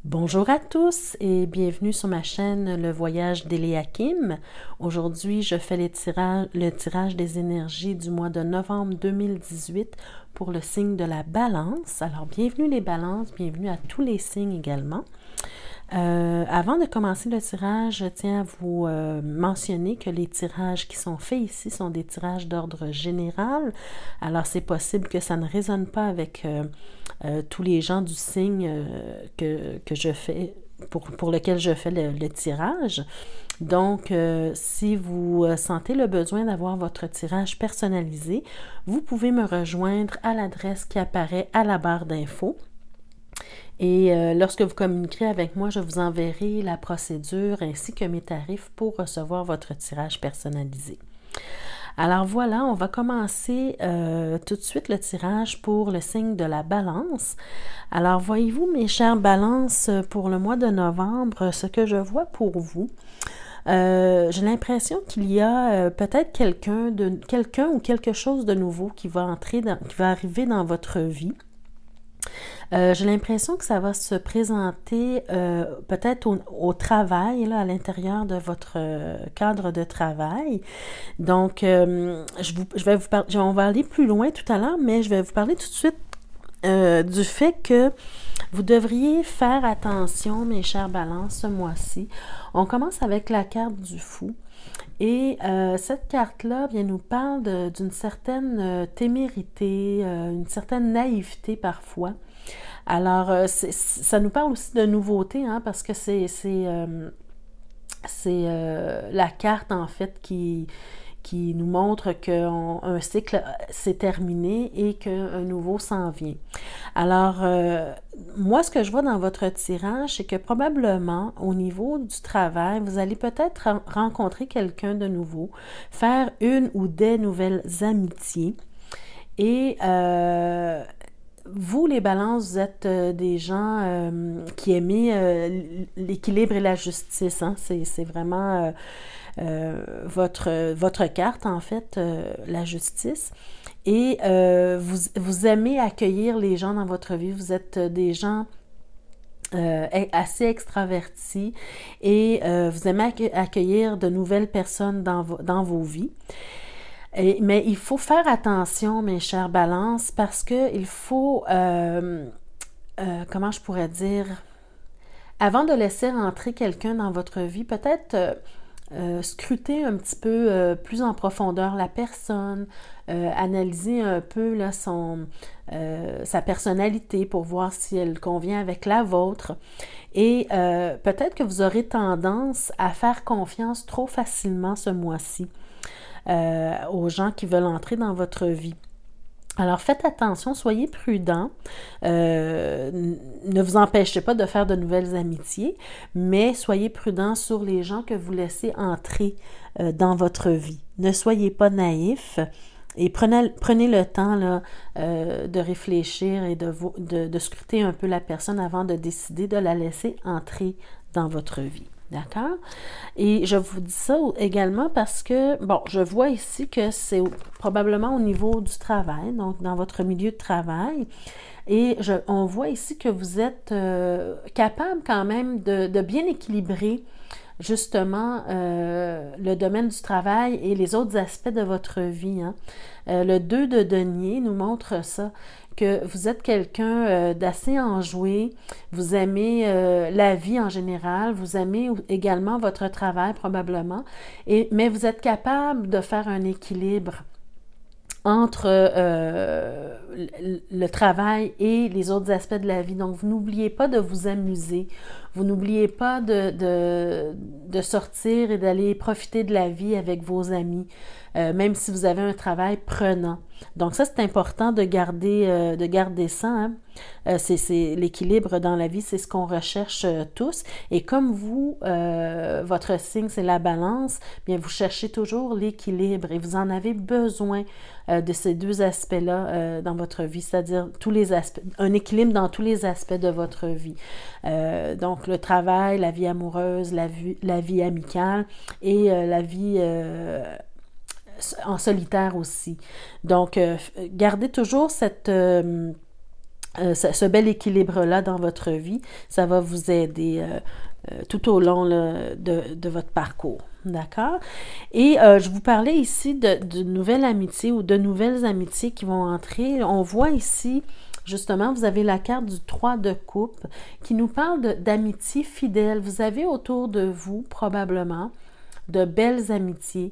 Bonjour à tous et bienvenue sur ma chaîne Le Voyage d'Eliakim. Aujourd'hui, je fais le tirage des énergies du mois de novembre 2018 pour le signe de la Balance. Alors, bienvenue les Balances, bienvenue à tous les signes également. Avant de commencer le tirage, je tiens à vous mentionner que les tirages qui sont faits ici sont des tirages d'ordre général. Alors, c'est possible que ça ne résonne pas avec tous les gens du signe que je fais, pour lequel je fais le tirage. Donc, si vous sentez le besoin d'avoir votre tirage personnalisé, vous pouvez me rejoindre à l'adresse qui apparaît à la barre d'infos. Et lorsque vous communiquerez avec moi, je vous enverrai la procédure ainsi que mes tarifs pour recevoir votre tirage personnalisé. Alors voilà, on va commencer tout de suite le tirage pour le signe de la Balance. Alors voyez-vous, mes chères Balances, pour le mois de novembre, ce que je vois pour vous, j'ai l'impression qu'il y a peut-être quelqu'un ou quelque chose de nouveau qui va arriver dans votre vie. J'ai l'impression que ça va se présenter peut-être au travail, là, à l'intérieur de votre cadre de travail. Donc, je vais vous parler, on va aller plus loin tout à l'heure, mais je vais vous parler tout de suite du fait que vous devriez faire attention, mes chères balances, ce mois-ci. On commence avec la carte du fou. Et cette carte-là nous parle d'une certaine témérité, une certaine naïveté parfois. Alors, ça nous parle aussi de nouveauté, hein, parce que c'est la carte, en fait, qui nous montre qu'un cycle s'est terminé et qu'un nouveau s'en vient. Alors, moi, ce que je vois dans votre tirage, c'est que probablement, au niveau du travail, vous allez peut-être rencontrer quelqu'un de nouveau, faire une ou des nouvelles amitiés. Et vous, les balances, vous êtes des gens qui aiment l'équilibre et la justice. Hein? C'est vraiment votre carte, en fait, la justice. Et vous aimez accueillir les gens dans votre vie. Vous êtes des gens assez extravertis et vous aimez accueillir de nouvelles personnes dans vos vies. Mais il faut faire attention, mes chères balances, parce que il faut, comment je pourrais dire, avant de laisser entrer quelqu'un dans votre vie, peut-être scruter un petit peu plus en profondeur la personne, analyser un peu là, sa personnalité pour voir si elle convient avec la vôtre. Et peut-être que vous aurez tendance à faire confiance trop facilement ce mois-ci. Aux gens qui veulent entrer dans votre vie. Alors, faites attention, soyez prudents. Ne vous empêchez pas de faire de nouvelles amitiés, mais soyez prudents sur les gens que vous laissez entrer dans votre vie. Ne soyez pas naïfs et prenez le temps là, de réfléchir et de scruter un peu la personne avant de décider de la laisser entrer dans votre vie. D'accord? Et je vous dis ça également parce que, bon, je vois ici que c'est probablement au niveau du travail, donc dans votre milieu de travail. Et on voit ici que vous êtes capable quand même de bien équilibrer justement le domaine du travail et les autres aspects de votre vie. Hein. Le 2 de denier nous montre ça, que vous êtes quelqu'un d'assez enjoué, vous aimez la vie en général, vous aimez également votre travail probablement, mais vous êtes capable de faire un équilibre entre le travail et les autres aspects de la vie. Donc, vous n'oubliez pas de vous amuser. Vous n'oubliez pas de sortir et d'aller profiter de la vie avec vos amis, même si vous avez un travail prenant. Donc, ça, c'est important de garder ça. Hein? C'est l'équilibre dans la vie, c'est ce qu'on recherche tous. Et comme vous, votre signe, c'est la balance, bien, vous cherchez toujours l'équilibre et vous en avez besoin de ces deux aspects-là dans votre vie, c'est-à-dire tous les aspects, un équilibre dans tous les aspects de votre vie. Donc, le travail, la vie amoureuse, la vie amicale et la vie en solitaire aussi. Donc, gardez toujours cette ce bel équilibre-là dans votre vie, ça va vous aider tout au long là, de votre parcours. D'accord? Et je vous parlais ici de nouvelles amitiés ou de nouvelles amitiés qui vont entrer. On voit ici, justement, vous avez la carte du 3 de coupe qui nous parle d'amitié fidèle. Vous avez autour de vous, probablement, de belles amitiés,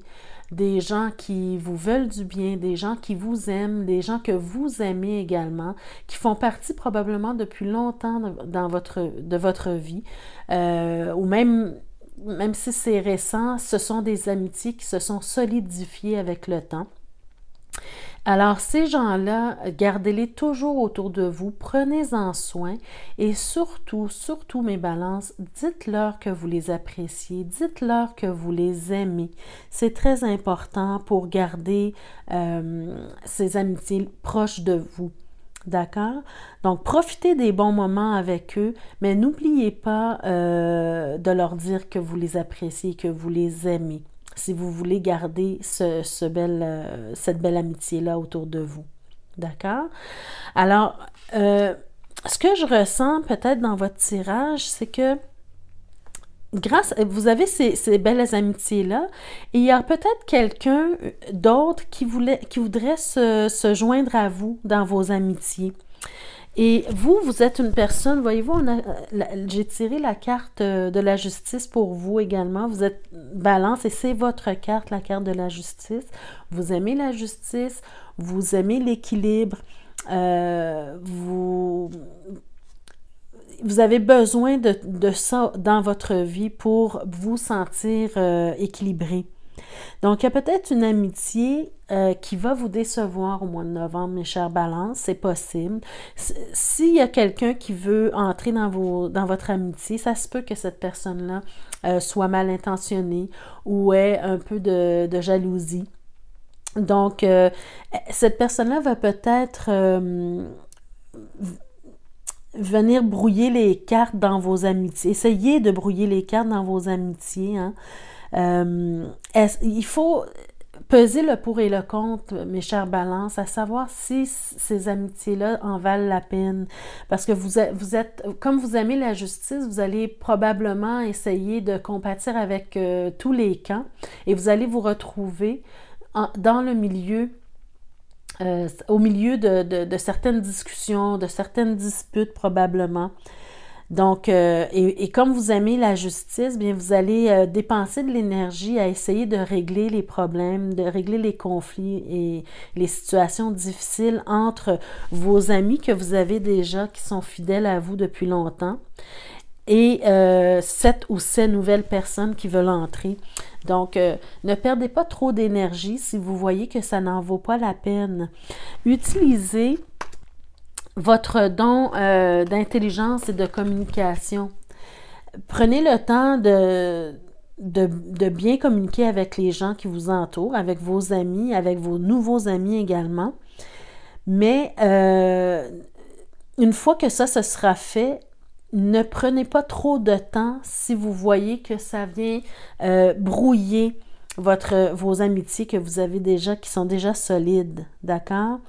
des gens qui vous veulent du bien, des gens qui vous aiment, des gens que vous aimez également, qui font partie probablement depuis longtemps de votre vie, ou même si c'est récent, ce sont des amitiés qui se sont solidifiées avec le temps. Alors, ces gens-là, gardez-les toujours autour de vous, prenez-en soin et surtout, mes balances, dites-leur que vous les appréciez, dites-leur que vous les aimez. C'est très important pour garder ces amitiés proches de vous. D'accord? Donc, profitez des bons moments avec eux, mais n'oubliez pas de leur dire que vous les appréciez, que vous les aimez, si vous voulez garder cette belle amitié-là autour de vous. D'accord? Alors, ce que je ressens peut-être dans votre tirage, c'est que vous avez ces belles amitiés-là, et il y a peut-être quelqu'un d'autre qui voudrait se joindre à vous dans vos amitiés. Et vous êtes une personne, voyez-vous, j'ai tiré la carte de la justice pour vous également. Vous êtes balance et c'est votre carte, la carte de la justice. Vous aimez la justice, vous aimez l'équilibre, vous avez besoin de ça dans votre vie pour vous sentir équilibré. Donc, il y a peut-être une amitié qui va vous décevoir au mois de novembre, mes chères balances, c'est possible. S'il y a quelqu'un qui veut entrer dans votre amitié, ça se peut que cette personne-là soit mal intentionnée ou ait un peu de jalousie. Donc, cette personne-là va peut-être venir brouiller les cartes dans vos amitiés. Essayez de brouiller les cartes dans vos amitiés, hein. Il faut peser le pour et le contre, mes chères balances, à savoir si ces amitiés-là en valent la peine. Parce que vous êtes, comme vous aimez la justice, vous allez probablement essayer de compatir avec tous les camps et vous allez vous retrouver dans le milieu, au milieu de certaines discussions, de certaines disputes probablement. Donc, et comme vous aimez la justice, bien vous allez dépenser de l'énergie à essayer de régler les problèmes, de régler les conflits et les situations difficiles entre vos amis que vous avez déjà, qui sont fidèles à vous depuis longtemps, et 7 ou 7 nouvelles personnes qui veulent entrer. Donc, ne perdez pas trop d'énergie si vous voyez que ça n'en vaut pas la peine. Utilisez votre don d'intelligence et de communication. Prenez le temps de bien communiquer avec les gens qui vous entourent, avec vos amis, avec vos nouveaux amis également. Mais une fois que ça se sera fait, ne prenez pas trop de temps si vous voyez que ça vient brouiller vos amitiés que vous avez déjà, qui sont déjà solides, d'accord?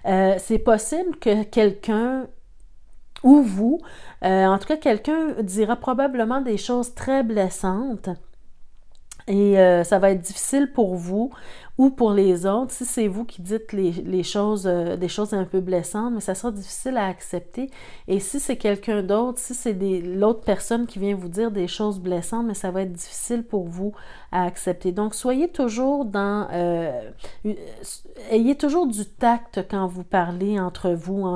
C'est possible que quelqu'un ou vous, en tout cas quelqu'un dira probablement des choses très blessantes et ça va être difficile pour vous ou pour les autres. Si c'est vous qui dites les choses, des choses un peu blessantes, mais ça sera difficile à accepter. Et si c'est quelqu'un d'autre, si c'est l'autre personne qui vient vous dire des choses blessantes, mais ça va être difficile pour vous à accepter. Donc, soyez toujours ayez toujours du tact quand vous parlez entre vous,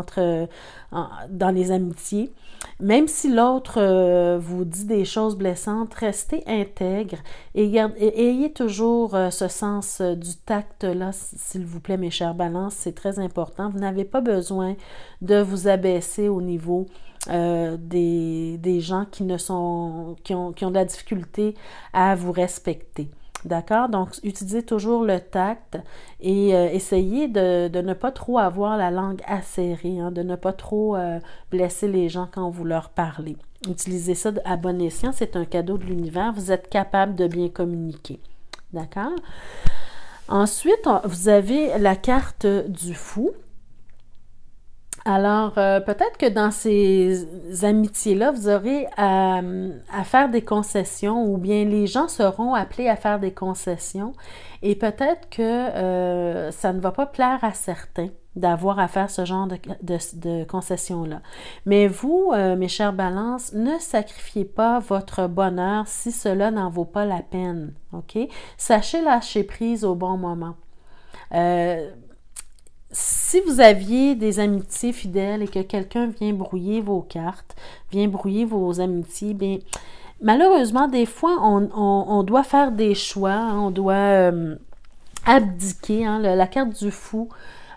dans les amitiés. Même si l'autre vous dit des choses blessantes, restez intègre et ayez toujours ce sens du tact-là, s'il vous plaît, mes chères balances, c'est très important. Vous n'avez pas besoin de vous abaisser au niveau des gens qui ont de la difficulté à vous respecter. D'accord? Donc, utilisez toujours le tact et essayez de ne pas trop avoir la langue acérée, hein, de ne pas trop blesser les gens quand vous leur parlez. Utilisez ça à bon escient, c'est un cadeau de l'univers. Vous êtes capable de bien communiquer. D'accord? Ensuite, vous avez la carte du fou. Alors, peut-être que dans ces amitiés-là, vous aurez à faire des concessions ou bien les gens seront appelés à faire des concessions et peut-être que ça ne va pas plaire à certains d'avoir à faire ce genre de concessions-là. Mais vous, mes chères balances, ne sacrifiez pas votre bonheur si cela n'en vaut pas la peine, OK? Sachez lâcher prise au bon moment. Si vous aviez des amitiés fidèles et que quelqu'un vient brouiller vos cartes, vient brouiller vos amitiés, bien, malheureusement, des fois, on doit faire des choix, hein, on doit abdiquer. Hein, la carte du fou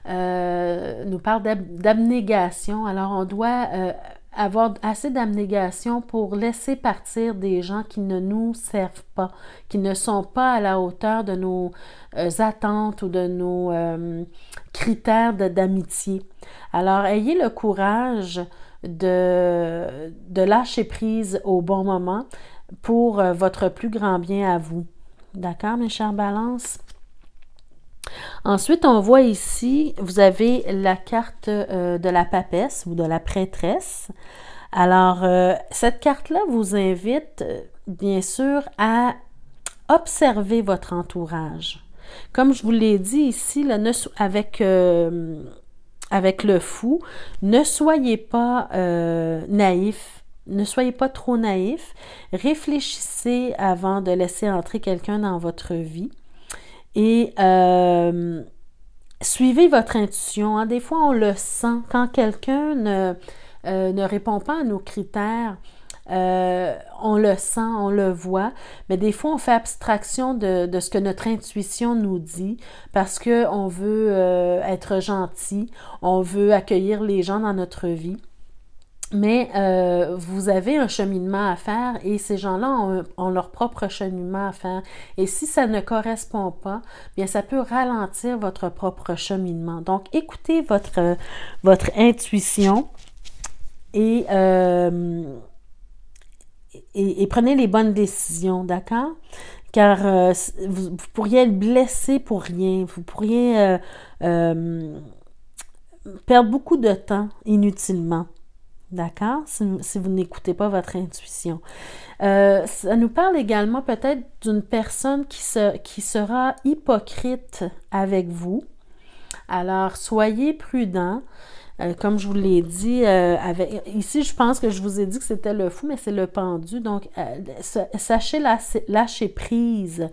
nous parle d'abnégation. Alors, on doit avoir assez d'abnégation pour laisser partir des gens qui ne nous servent pas, qui ne sont pas à la hauteur de nos attentes ou de nos critères d'amitié. Alors, ayez le courage de lâcher prise au bon moment pour votre plus grand bien à vous. D'accord, mes chères balances? Ensuite, on voit ici, vous avez la carte de la papesse ou de la prêtresse. Alors, cette carte-là vous invite, bien sûr, à observer votre entourage. Comme je vous l'ai dit ici, là, avec le fou, ne soyez pas naïf. Ne soyez pas trop naïf. Réfléchissez avant de laisser entrer quelqu'un dans votre vie. Et suivez votre intuition. Hein. Des fois, on le sent. Quand quelqu'un ne répond pas à nos critères, on le sent, on le voit, mais des fois, on fait abstraction de ce que notre intuition nous dit parce qu'on veut être gentil, on veut accueillir les gens dans notre vie. Mais vous avez un cheminement à faire et ces gens-là ont leur propre cheminement à faire. Et si ça ne correspond pas, bien ça peut ralentir votre propre cheminement. Donc, écoutez votre intuition et prenez les bonnes décisions, d'accord? Car vous pourriez être blessé pour rien. Vous pourriez perdre beaucoup de temps inutilement. D'accord? Si vous n'écoutez pas votre intuition. Ça nous parle également peut-être d'une personne qui sera hypocrite avec vous. Alors, soyez prudents. Comme je vous l'ai dit, ici, je pense que je vous ai dit que c'était le fou, mais c'est le pendu. Donc, sachez lâcher prise,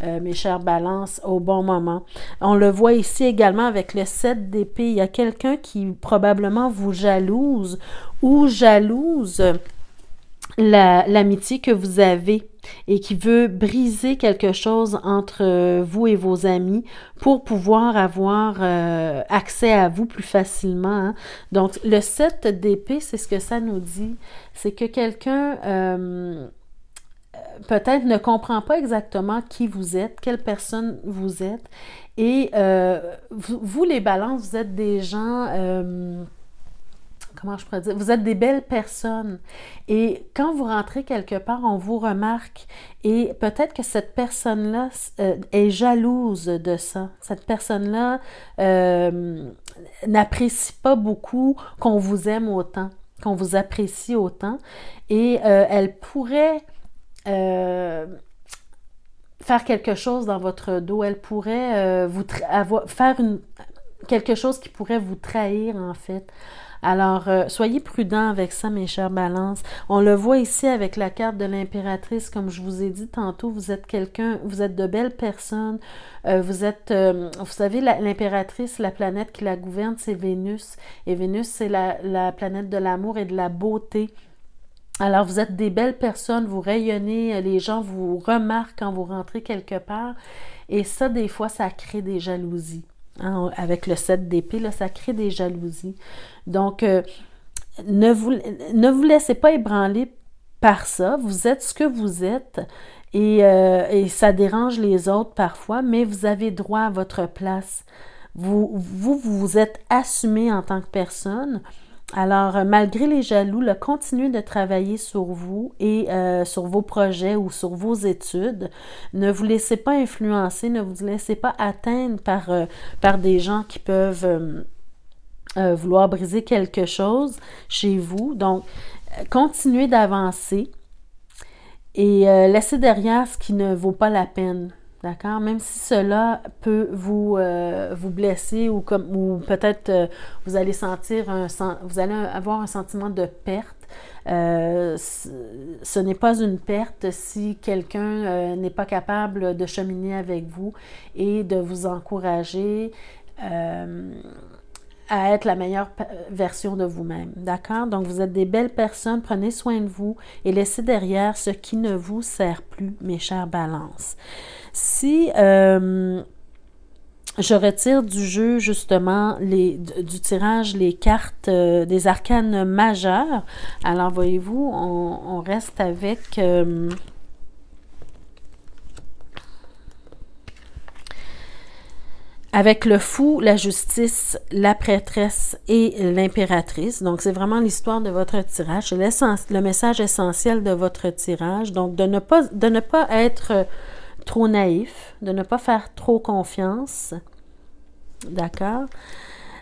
mes chères balances, au bon moment. On le voit ici également avec le 7 d'épée. Il y a quelqu'un qui probablement vous jalouse ou jalouse l'amitié que vous avez et qui veut briser quelque chose entre vous et vos amis pour pouvoir avoir accès à vous plus facilement. Hein. Donc, le 7 d'épée, c'est ce que ça nous dit. C'est que quelqu'un peut-être ne comprend pas exactement qui vous êtes, quelle personne vous êtes. Et vous, les balances, vous êtes des gens... comment je pourrais dire, vous êtes des belles personnes et quand vous rentrez quelque part, on vous remarque et peut-être que cette personne-là est jalouse de ça. Cette personne-là n'apprécie pas beaucoup qu'on vous aime autant, qu'on vous apprécie autant et elle pourrait faire quelque chose dans votre dos, elle pourrait faire quelque chose qui pourrait vous trahir en fait. Alors, soyez prudents avec ça, mes chères balances. On le voit ici avec la carte de l'impératrice, comme je vous ai dit tantôt, vous êtes de belles personnes. Vous savez, l'impératrice, la planète qui la gouverne, c'est Vénus. Et Vénus, c'est la planète de l'amour et de la beauté. Alors, vous êtes des belles personnes, vous rayonnez, les gens vous remarquent quand vous rentrez quelque part. Et ça, des fois, ça crée des jalousies. Hein, avec le 7 d'épée, là, ça crée des jalousies. Donc, ne vous laissez pas ébranler par ça. Vous êtes ce que vous êtes et ça dérange les autres parfois, mais vous avez droit à votre place. Vous êtes assumé en tant que personne. Alors, malgré les jaloux, continuez de travailler sur vous et sur vos projets ou sur vos études. Ne vous laissez pas influencer, ne vous laissez pas atteindre par des gens qui peuvent vouloir briser quelque chose chez vous. Donc, continuez d'avancer et laissez derrière ce qui ne vaut pas la peine. D'accord? Même si cela peut vous blesser ou peut-être vous allez vous allez avoir un sentiment de perte. Ce n'est pas une perte si quelqu'un n'est pas capable de cheminer avec vous et de vous encourager à être la meilleure version de vous-même. D'accord? Donc, vous êtes des belles personnes, prenez soin de vous et laissez derrière ce qui ne vous sert plus, mes chères balances. Si je retire du jeu, justement, du tirage, les cartes des arcanes majeures, alors, voyez-vous, on reste avec le fou, la justice, la prêtresse et l'impératrice. Donc, c'est vraiment l'histoire de votre tirage. C'est le message essentiel de votre tirage. Donc, de ne pas être trop naïf, de ne pas faire trop confiance. D'accord?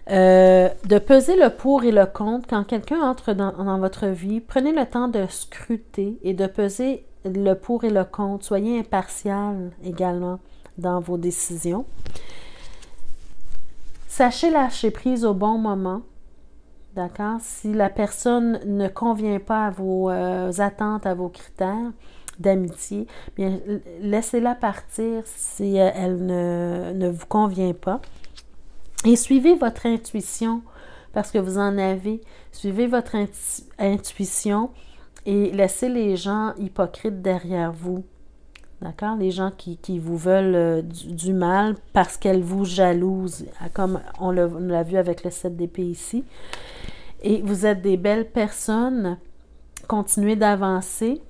De peser le pour et le contre. Quand quelqu'un entre dans votre vie, prenez le temps de scruter et de peser le pour et le contre. Soyez impartial également dans vos décisions. Sachez lâcher prise au bon moment, d'accord? Si la personne ne convient pas à vos attentes, à vos critères d'amitié, bien, laissez-la partir si elle ne vous convient pas. Et suivez votre intuition, parce que vous en avez. Suivez votre intuition et laissez les gens hypocrites derrière vous. D'accord? Les gens qui vous veulent du mal parce qu'elles vous jalousent, comme on l'a vu avec le 7 d'épée ici. Et vous êtes des belles personnes. Continuez d'avancer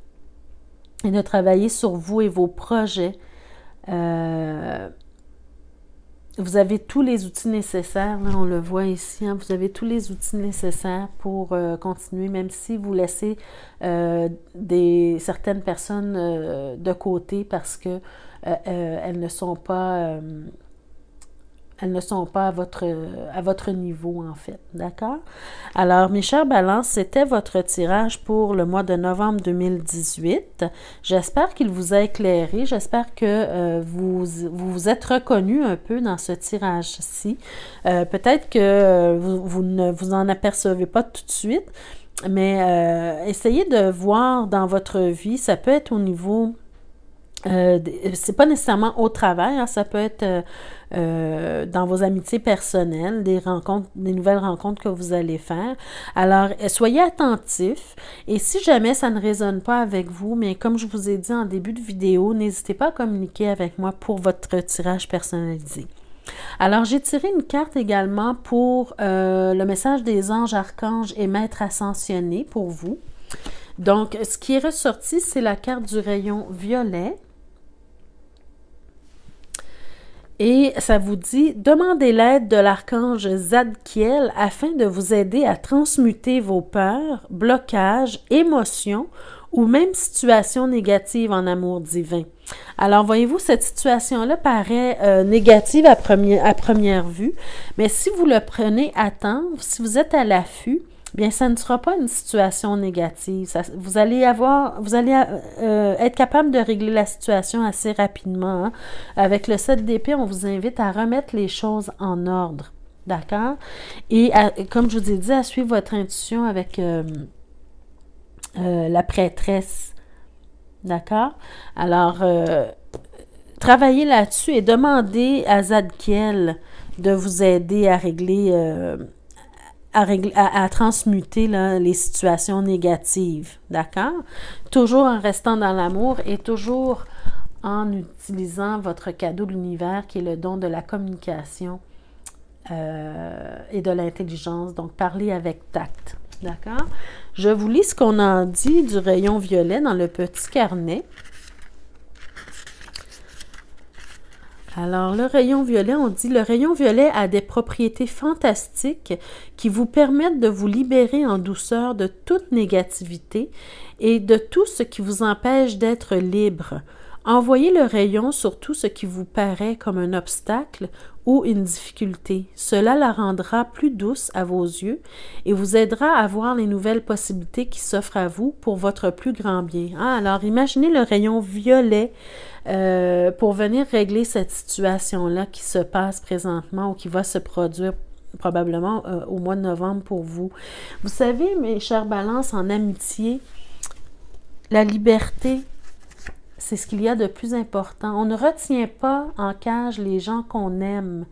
et de travailler sur vous et vos projets. Vous avez tous les outils nécessaires, là, on le voit ici, hein, vous avez tous les outils nécessaires pour continuer, même si vous laissez certaines personnes de côté parce que elles ne sont pas à votre niveau, en fait. D'accord? Alors, mes chers balances, c'était votre tirage pour le mois de novembre 2018. J'espère qu'il vous a éclairé. J'espère que vous vous êtes reconnus un peu dans ce tirage-ci. Peut-être que vous ne vous en apercevez pas tout de suite, mais essayez de voir dans votre vie, ça peut être au niveau... c'est pas nécessairement au travail, hein, ça peut être dans vos amitiés personnelles, des nouvelles rencontres que vous allez faire. Alors, soyez attentifs et si jamais ça ne résonne pas avec vous, mais comme je vous ai dit en début de vidéo, n'hésitez pas à communiquer avec moi pour votre tirage personnalisé. Alors, j'ai tiré une carte également pour le message des anges, archanges et maîtres ascensionnés pour vous. Donc, ce qui est ressorti, c'est la carte du rayon violet. Et ça vous dit, demandez l'aide de l'archange Zadkiel afin de vous aider à transmuter vos peurs, blocages, émotions ou même situations négatives en amour divin. Alors, voyez-vous, cette situation-là paraît négative à première vue, mais si vous le prenez à temps, si vous êtes à l'affût, bien, ça ne sera pas une situation négative. Vous allez être capable de régler la situation assez rapidement. Hein? Avec le 7 d'épée, on vous invite à remettre les choses en ordre. D'accord? Et comme je vous ai dit, à suivre votre intuition avec la prêtresse. D'accord? Alors, travaillez là-dessus et demandez à Zadkiel de vous aider à régler... à transmuter là, les situations négatives, d'accord? Toujours en restant dans l'amour et toujours en utilisant votre cadeau de l'univers qui est le don de la communication et de l'intelligence. Donc, parlez avec tact, d'accord? Je vous lis ce qu'on en dit du rayon violet dans le petit carnet. Alors, le rayon violet, on dit, le rayon violet a des propriétés fantastiques qui vous permettent de vous libérer en douceur de toute négativité et de tout ce qui vous empêche d'être libre. Envoyez le rayon sur tout ce qui vous paraît comme un obstacle ou une difficulté. Cela la rendra plus douce à vos yeux et vous aidera à voir les nouvelles possibilités qui s'offrent à vous pour votre plus grand bien. Alors, imaginez le rayon violet pour venir régler cette situation-là qui se passe présentement ou qui va se produire probablement au mois de novembre pour vous. Vous savez, mes chères balances, en amitié, la liberté, c'est ce qu'il y a de plus important. On ne retient pas en cage les gens qu'on aime.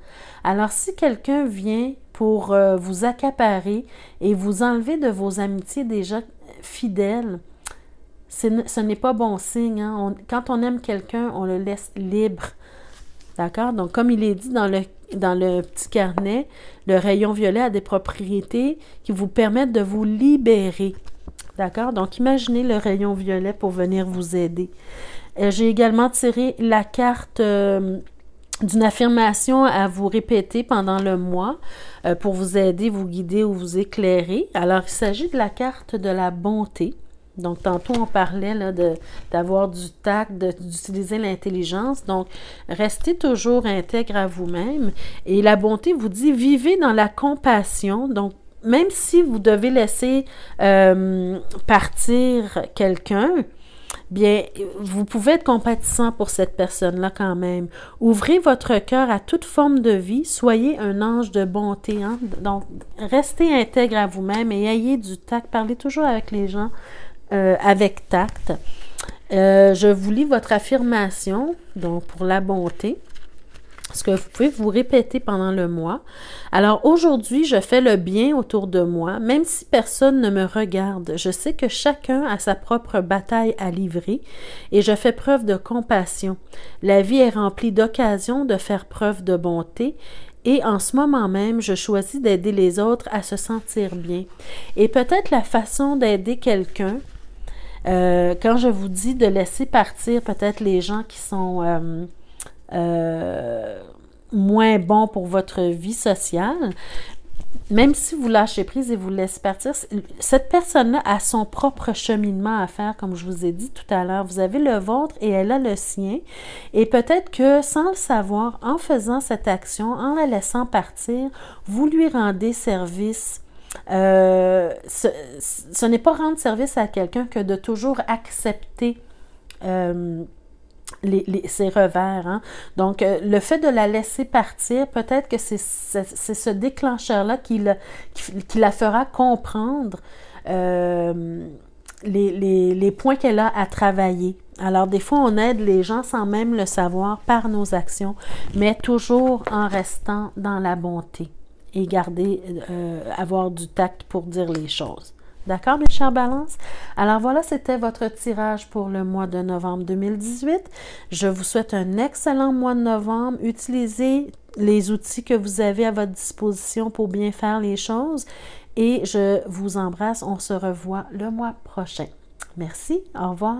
Alors, si quelqu'un vient pour vous accaparer et vous enlever de vos amitiés déjà fidèles, ce n'est pas bon signe. Hein? Quand on aime quelqu'un, on le laisse libre. D'accord? Donc, comme il est dit dans le petit carnet, le rayon violet a des propriétés qui vous permettent de vous libérer. D'accord? Donc, imaginez le rayon violet pour venir vous aider. J'ai également tiré la carte d'une affirmation à vous répéter pendant le mois pour vous aider, vous guider ou vous éclairer. Alors, il s'agit de la carte de la bonté. Donc, tantôt, on parlait là, d'avoir du tact, d'utiliser l'intelligence. Donc, restez toujours intègre à vous-même. Et la bonté vous dit, vivez dans la compassion. Donc, même si vous devez laisser partir quelqu'un, bien, vous pouvez être compatissant pour cette personne-là quand même. Ouvrez votre cœur à toute forme de vie. Soyez un ange de bonté. Hein? Donc, restez intègre à vous-même et ayez du tact. Parlez toujours avec les gens avec tact. Je vous lis votre affirmation, donc pour la bonté, ce que vous pouvez vous répéter pendant le mois. Alors aujourd'hui, je fais le bien autour de moi, même si personne ne me regarde. Je sais que chacun a sa propre bataille à livrer et je fais preuve de compassion. La vie est remplie d'occasions de faire preuve de bonté. Et en ce moment même, je choisis d'aider les autres à se sentir bien. Et peut-être la façon d'aider quelqu'un, quand je vous dis de laisser partir peut-être les gens qui sont moins bons pour votre vie sociale, même si vous lâchez prise et vous laissez partir, cette personne-là a son propre cheminement à faire, comme je vous ai dit tout à l'heure. Vous avez le vôtre et elle a le sien. Et peut-être que, sans le savoir, en faisant cette action, en la laissant partir, vous lui rendez service. Ce n'est pas rendre service à quelqu'un que de toujours accepter ses revers. Hein? Donc, le fait de la laisser partir, peut-être que c'est ce déclencheur-là qui la fera comprendre les points qu'elle a à travailler. Alors, des fois, on aide les gens sans même le savoir par nos actions, mais toujours en restant dans la bonté et avoir du tact pour dire les choses. D'accord, mes chères balances? Alors voilà, c'était votre tirage pour le mois de novembre 2018. Je vous souhaite un excellent mois de novembre. Utilisez les outils que vous avez à votre disposition pour bien faire les choses. Et je vous embrasse. On se revoit le mois prochain. Merci. Au revoir.